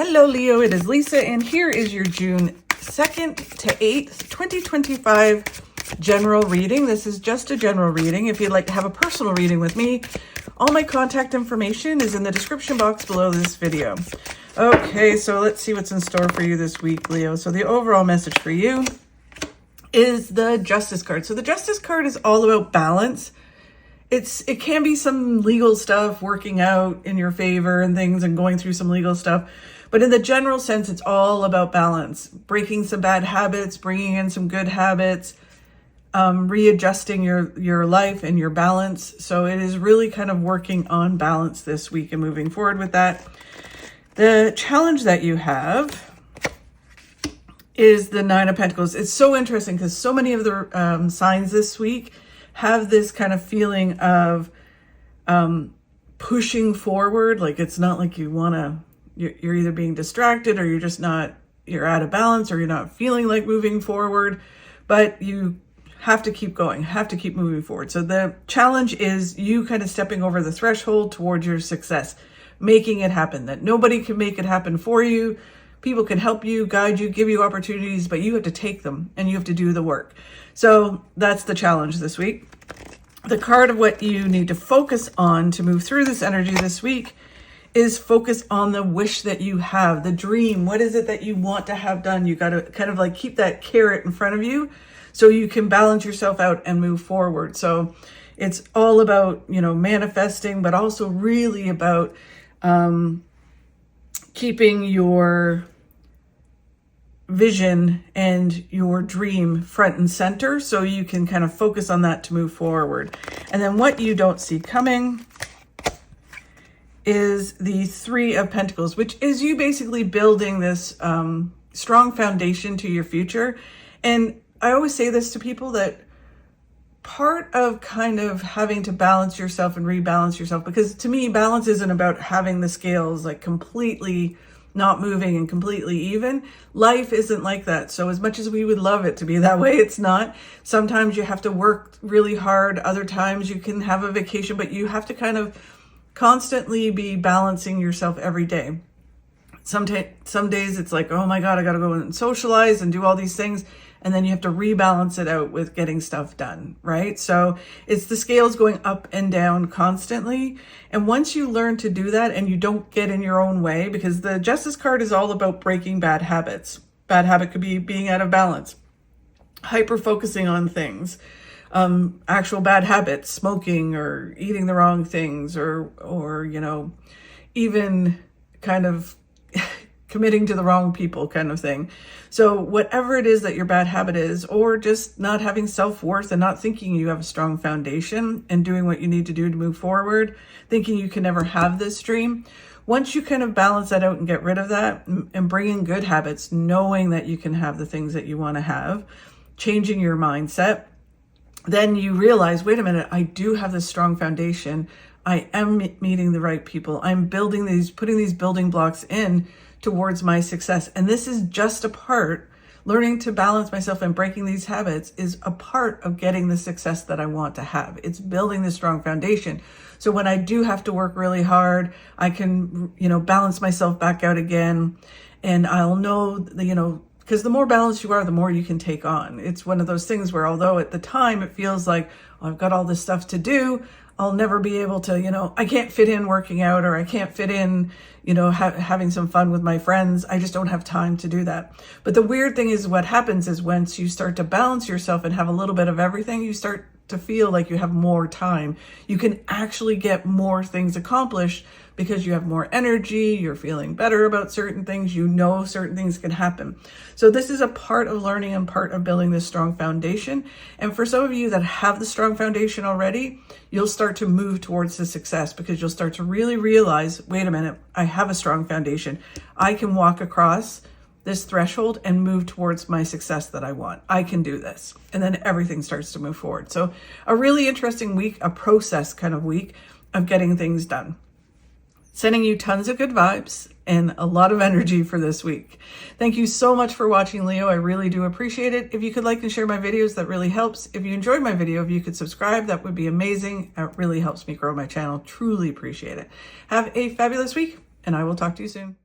Hello Leo, it is Lisa and here is your June 2nd to 8th, 2025 general reading. This is just a general reading. If you'd like to have a personal reading with me, all my contact information is in the description box below this video. Okay, so let's see what's in store for you this week, Leo. So the overall message for you is the Justice card. So the Justice card is all about balance. It can be some legal stuff working out in your favor and things and going through some legal stuff. But in the general sense, it's all about balance, breaking some bad habits, bringing in some good habits, readjusting your life and your balance. So it is really kind of working on balance this week and moving forward with that. The challenge that you have is the Nine of Pentacles. It's so interesting because so many of the signs this week have this kind of feeling of pushing forward. Like it's not like you want to, you're either being distracted or you're just not, you're out of balance or you're not feeling like moving forward, but you have to keep going, have to keep moving forward. So the challenge is you kind of stepping over the threshold towards your success, making it happen, that nobody can make it happen for you. People can help you, guide you, give you opportunities, but you have to take them and you have to do the work. So that's the challenge this week. The card of what you need to focus on to move through this energy this week is focus on the wish that you have, the dream. What is it that you want to have done? You got to kind of like keep that carrot in front of you so you can balance yourself out and move forward. So it's all about, you know, manifesting, but also really about keeping your vision and your dream front and center so you can kind of focus on that to move forward. And then what you don't see coming is the Three of Pentacles, which is you basically building this strong foundation to your future. And I always say this to people, that part of kind of having to balance yourself and rebalance yourself, because to me, balance isn't about having the scales like completely not moving and completely even. Life isn't like that. So as much as we would love it to be that way, it's not. Sometimes you have to work really hard. Other times you can have a vacation, but you have to kind of constantly be balancing yourself every day. Some days it's like, oh my God, I got to go and socialize and do all these things. And then you have to rebalance it out with getting stuff done, right? So it's the scales going up and down constantly. And once you learn to do that and you don't get in your own way, because the Justice card is all about breaking bad habits. Bad habit could be being out of balance, hyper focusing on things, actual bad habits, smoking or eating the wrong things, or you know, even kind of committing to the wrong people kind of thing. So whatever it is that your bad habit is, or just not having self-worth and not thinking you have a strong foundation and doing what you need to do to move forward, thinking you can never have this dream. Once you kind of balance that out and get rid of that and bring in good habits, knowing that you can have the things that you want to have, changing your mindset, then you realize, wait a minute, I do have this strong foundation. I am meeting the right people. I'm putting these building blocks in towards my success. And this is just a part, learning to balance myself and breaking these habits is a part of getting the success that I want to have. It's building this strong foundation. So when I do have to work really hard, I can, you know, balance myself back out again. And I'll know, you know, because the more balanced you are, the more you can take on. It's one of those things where although at the time it feels like, oh, I've got all this stuff to do, I'll never be able to, you know, I can't fit in working out, or I can't fit in, you know, having some fun with my friends. I just don't have time to do that. But the weird thing is what happens is once you start to balance yourself and have a little bit of everything, you start to feel like you have more time. You can actually get more things accomplished because you have more energy, you're feeling better about certain things, you know certain things can happen. So this is a part of learning and part of building this strong foundation. And for some of you that have the strong foundation already, you'll start to move towards the success because you'll start to really realize, wait a minute, I have a strong foundation. I can walk across this threshold and move towards my success that I want. I can do this. And then everything starts to move forward. So a really interesting week, a process kind of week of getting things done. Sending you tons of good vibes and a lot of energy for this week. Thank you so much for watching, Leo. I really do appreciate it. If you could like and share my videos, that really helps. If you enjoyed my video, if you could subscribe, that would be amazing. It really helps me grow my channel. Truly appreciate it. Have a fabulous week, and I will talk to you soon.